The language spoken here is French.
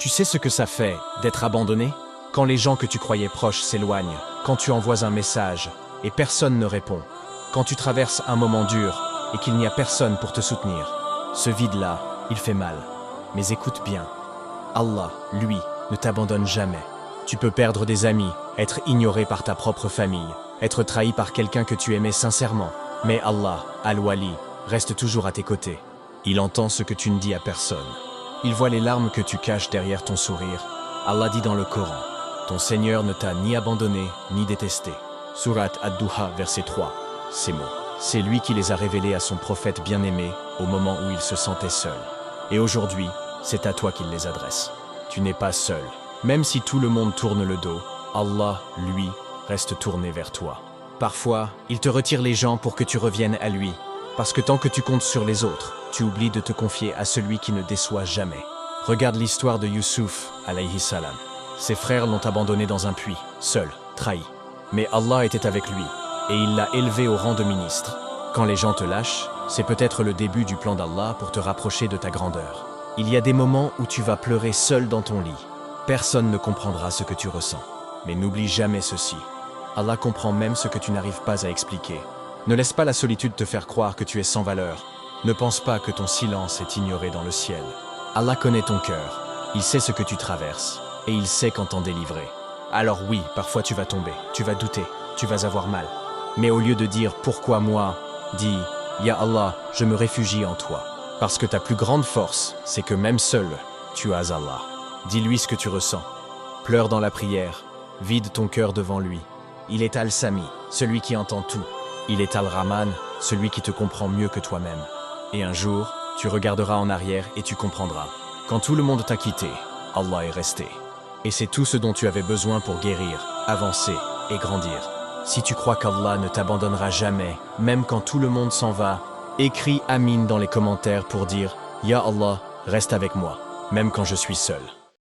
Tu sais ce que ça fait d'être abandonné? Quand les gens que tu croyais proches s'éloignent, quand tu envoies un message et personne ne répond, quand tu traverses un moment dur et qu'il n'y a personne pour te soutenir. Ce vide-là, il fait mal. Mais écoute bien, Allah, lui, ne t'abandonne jamais. Tu peux perdre des amis, être ignoré par ta propre famille, être trahi par quelqu'un que tu aimais sincèrement. Mais Allah, Al-Wali, reste toujours à tes côtés. Il entend ce que tu ne dis à personne. Il voit les larmes que tu caches derrière ton sourire. Allah dit dans le Coran, ton Seigneur ne t'a ni abandonné, ni détesté. Surat Ad-Duha, verset 3. Ces mots, c'est lui qui les a révélés à son prophète bien-aimé au moment où il se sentait seul. Et aujourd'hui, c'est à toi qu'il les adresse. Tu n'es pas seul. Même si tout le monde tourne le dos, Allah, lui, reste tourné vers toi. Parfois, il te retire les gens pour que tu reviennes à lui. Parce que tant que tu comptes sur les autres, tu oublies de te confier à celui qui ne déçoit jamais. Regarde l'histoire de Youssouf, alayhi salam. Ses frères l'ont abandonné dans un puits, seul, trahi. Mais Allah était avec lui, et il l'a élevé au rang de ministre. Quand les gens te lâchent, c'est peut-être le début du plan d'Allah pour te rapprocher de ta grandeur. Il y a des moments où tu vas pleurer seul dans ton lit. Personne ne comprendra ce que tu ressens. Mais n'oublie jamais ceci. Allah comprend même ce que tu n'arrives pas à expliquer. Ne laisse pas la solitude te faire croire que tu es sans valeur. Ne pense pas que ton silence est ignoré dans le ciel. Allah connaît ton cœur. Il sait ce que tu traverses. Et il sait quand t'en délivrer. Alors oui, parfois tu vas tomber, tu vas douter, tu vas avoir mal. Mais au lieu de dire « Pourquoi moi ?», dis « Ya Allah, je me réfugie en toi ». Parce que ta plus grande force, c'est que même seul, tu as Allah. Dis-lui ce que tu ressens. Pleure dans la prière. Vide ton cœur devant lui. Il est Al-Sami, celui qui entend tout. Il est Al-Rahman, celui qui te comprend mieux que toi-même. Et un jour, tu regarderas en arrière et tu comprendras. Quand tout le monde t'a quitté, Allah est resté. Et c'est tout ce dont tu avais besoin pour guérir, avancer et grandir. Si tu crois qu'Allah ne t'abandonnera jamais, même quand tout le monde s'en va, écris Amin dans les commentaires pour dire « Ya Allah, reste avec moi, même quand je suis seul ».